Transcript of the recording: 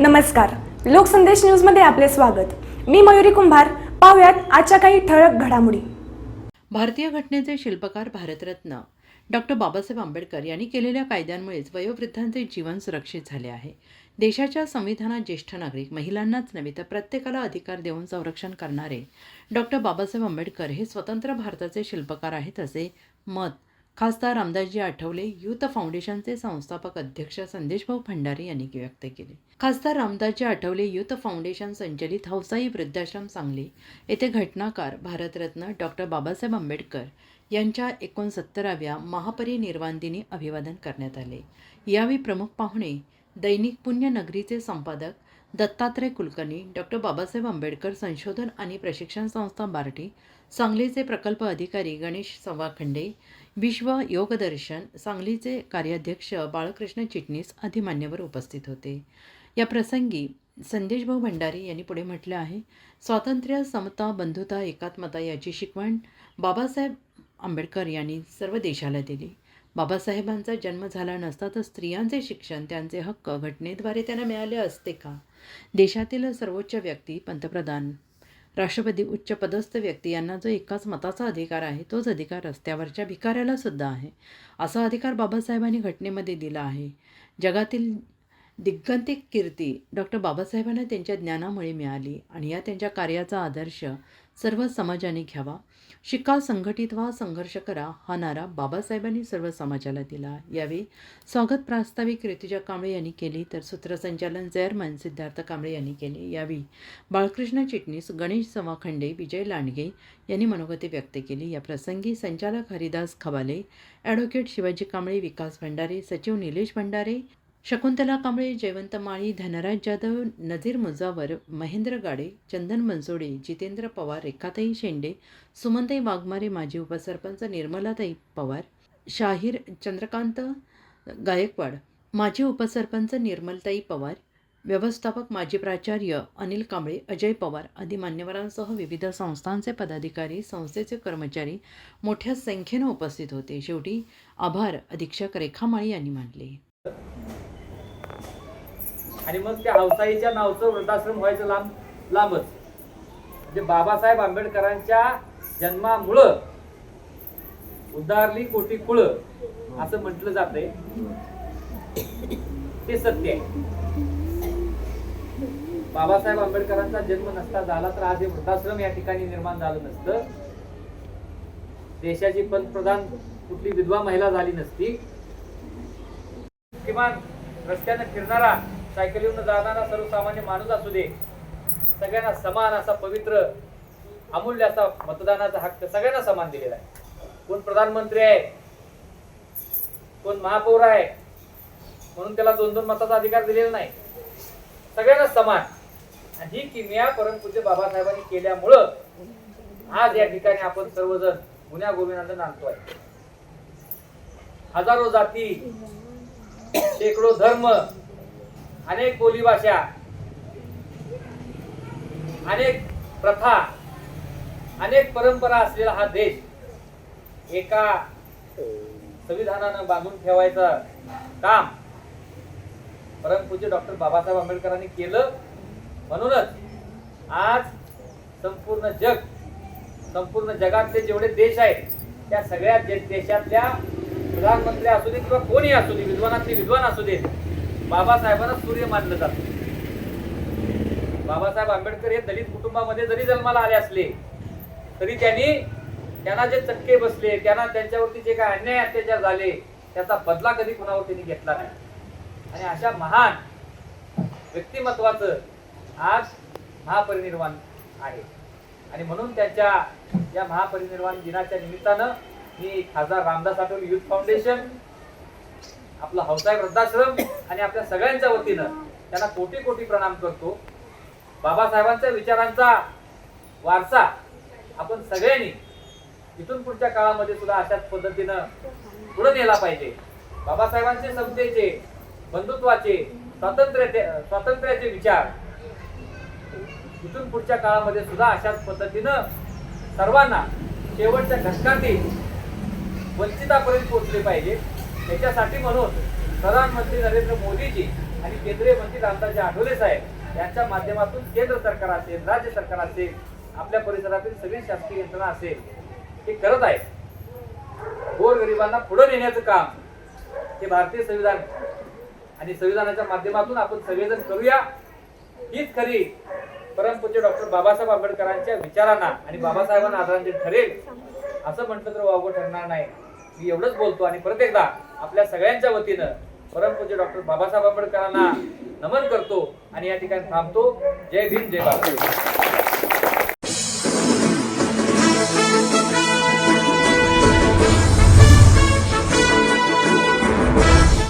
नमस्कार, लोकसंदेश न्यूजमध्ये आपले स्वागत. मी मयुरी कुंभार. पाहुयात आजच्या काही ठळक घडामोडी. भारतीय घटनेचे शिल्पकार भारतरत्न डॉक्टर बाबासाहेब आंबेडकर यांनी केलेल्या कायद्यांमुळेच वयोवृद्धांचे जीवन सुरक्षित झाले आहे. देशाच्या संविधानात ज्येष्ठ नागरिक, महिलांनाच नव्हे तर प्रत्येकाला अधिकार देऊन संरक्षण करणारे डॉक्टर बाबासाहेब आंबेडकर हे स्वतंत्र भारताचे शिल्पकार आहेत, असे मत खासदार रामदासजी आठवले युथ फाउंडेशनचे संस्थापक अध्यक्ष संदेशभाऊ भंडारे यांनी व्यक्त केले. खासदार रामदासजी आठवले युथ फाउंडेशन संचलित हौसाई वृद्धाश्रम सांगली येथे घटनाकार भारतरत्न डॉक्टर बाबासाहेब आंबेडकर यांच्या 69व्या महापरिनिर्वाण दिनी अभिवादन करण्यात आले. यावेळी प्रमुख पाहुणे दैनिक पुण्यनगरीचे संपादक दत्तात्रय कुलकर्णी, डॉक्टर बाबासाहेब आंबेडकर संशोधन आणि प्रशिक्षण संस्था बार्टी, सांगलीचे प्रकल्प अधिकारी गणेश सवाखंडे, विश्व योग दर्शन सांगलीचे कार्याध्यक्ष बाळकृष्ण चिटणीस आदी मान्यवर उपस्थित होते. या प्रसंगी संदेशभाऊ भंडारे यांनी पुढे म्हटले आहे, स्वातंत्र्य, समता, बंधुता, एकात्मता याची शिकवण बाबासाहेब आंबेडकर यांनी सर्व देशाला दिली. बाबासाहेबांचा जन्म झाला नसता तर स्त्रियांचे शिक्षण, त्यांचे हक्क घटनेद्वारे त्यांना मिळाले असते का? देशातील सर्वोच्च व्यक्ती, पंतप्रधान, राष्ट्रपती, उच्च पदस्थ व्यक्ती यांना जो एकाच मताचा अधिकार आहे, तोच अधिकार रस्त्यावरच्या भिकाऱ्याला सुद्धा आहे. असा अधिकार बाबासाहेबांनी घटनेमध्ये दिला आहे. जगातील दिग्गंतिक कीर्ती डॉक्टर बाबासाहेबांना त्यांच्या ज्ञानामुळे मिळाली आणि या त्यांच्या कार्याचा आदर्श सर्व समाजाने घ्यावा. शिका, संघटित व्हा, संघर्ष करा हा नारा बाबासाहेबांनी सर्व समाजाला दिला. यावेळी स्वागत प्रास्ताविक ऋतुजा कांबळे यांनी केली, तर सूत्रसंचालन चेअरमन सिद्धार्थ कांबळे यांनी केले. यावेळी बाळकृष्ण चिटणीस, गणेश सवाखंडे, विजय लांडगे यांनी मनोगते व्यक्त केली. या प्रसंगी संचालक हरिदास खबाले, ॲडव्होकेट शिवाजी कांबळे, विकास भंडारे, सचिव निलेश भंडारे, शकुंतला कांबळे, जयवंत माळी, धनराज जाधव, नजीर मुजावर, महेंद्र गाडे, चंदन बनसोडे, जितेंद्र पवार, रेखाताई शेंडे, सुमनताई वाघमारे, माजी उपसरपंच निर्मलाताई पवार, शाहीर चंद्रकांत गायकवाड, माजी उपसरपंच निर्मलताई पवार, व्यवस्थापक माजी प्राचार्य अनिल कांबळे, अजय पवार आदी मान्यवरांसह विविध संस्थांचे पदाधिकारी, संस्थेचे कर्मचारी मोठ्या संख्येने उपस्थित होते. शेवटी आभार अधीक्षक रेखा माळी यांनी मानले. आणि मग त्या हौसाईच्या नावचं वृद्धाश्रम व्हायचं लांबच. म्हणजे बाबासाहेब आंबेडकरांच्या जन्मामुळं उद्धारली कोटी कुळं असं म्हटलं जातंय. ते सत्य आहे. बाबासाहेब आंबेडकरांचा जन्म नसता झाला तर आज हे वृद्धाश्रम या ठिकाणी निर्माण झालं नसतं. देशाची पंतप्रधान कुठली विधवा महिला झाली नसती. किमान रस्त्याने फिरणारा, सायकलीवरून जाणारा सर्वसामान्य माणूस असू दे, सगळ्यांना समान असा पवित्र अमूल्य असा मतदानाचा हक्क सगळ्यांना समान दिलेला आहे. कोण प्रधानमंत्री आहे, कोण महापौर आहे म्हणून त्याला 2-2 मताचा अधिकार दिलेला नाही. सगळ्यांना समान. आणि ही किमया परमपूज्य बाबासाहेबांनी केल्यामुळं आज या ठिकाणी आपण सर्वजण गुण्या गोविंदाने आणतोय. हजारो जाती, शेकडो धर्म, अनेक बोलीभाषा, अनेक प्रथा, अनेक परंपरा असलेला हा देश एका संविधानानं बांधून ठेवायचं काम परमपूज्य डॉक्टर बाबासाहेब आंबेडकरांनी केलं. म्हणूनच आज संपूर्ण जगातले जेवढे देश आहेत त्या सगळ्या देशातल्या प्रधानमंत्री असू दे किंवा कोणी असू दे, विद्वानातले विद्वान असू दे, बाबासाहेबांना सूर्य मानलं जातं. बाबासाहेब आंबेडकर हे दलित कुटुंबामध्ये जरी जन्माला आले असले तरी त्यांना जे चटके बसले, त्यांच्यावरती जे काय अन्याय अत्याचार झाले त्याचा बदला कधी कुणावर त्यांनी घेतला नाही. आणि अशा महान व्यक्तिमत्वाचं आज महापरिनिर्वाण आहे. आणि म्हणून त्यांच्या या महापरिनिर्वाण दिनाच्या निमित्तानं मी खासदार रामदास आठवले युथ फाउंडेशन, आपला हौसाई वृद्धाश्रम आणि आपल्या सगळ्यांच्या वतीनं त्यांना कोटी कोटी प्रणाम करतो. बाबासाहेबांच्या विचारांचा वारसा आपण सगळ्यांनी इथून पुढच्या काळामध्ये सुद्धा अशाच पद्धतीनं पुढे नेला पाहिजे. बाबासाहेबांचे समतेचे, बंधुत्वाचे, स्वातंत्र्याचे विचार इथून पुढच्या काळामध्ये सुद्धा अशाच पद्धतीनं सर्वांना शेवटच्या घटकातील वंचितापर्यंत पोहोचले पाहिजे. त्याच्यासाठी म्हणून प्रधानमंत्री नरेंद्र मोदीजी आणि केंद्रीय मंत्री रामदासजी आठवले साहेब यांच्या माध्यमातून केंद्र सरकार असेल, राज्य सरकार असेल, आपल्या परिसरातील सगळी शासकीय यंत्रणा असेल, हे करत आहे. गोरगरिबांना पुढे नेण्याचं काम हे भारतीय संविधान आणि संविधानाच्या माध्यमातून आपण सगळेजण करूया. हीच खरी परमपूज्य डॉक्टर बाबासाहेब आंबेडकरांच्या विचारांना आणि बाबासाहेबांना आदरांजली ठरेल असं म्हटलं तर वावगं ठरणार नाही. मी एवढंच बोलतो आणि परत एकदा आपल्या सगळ्यांच्या वतीनं परमपूज्य डॉक्टर बाबासाहेब आंबेडकरांना नमन करतो आणि या ठिकाणी थांबतो. जय भीम, जय भारत.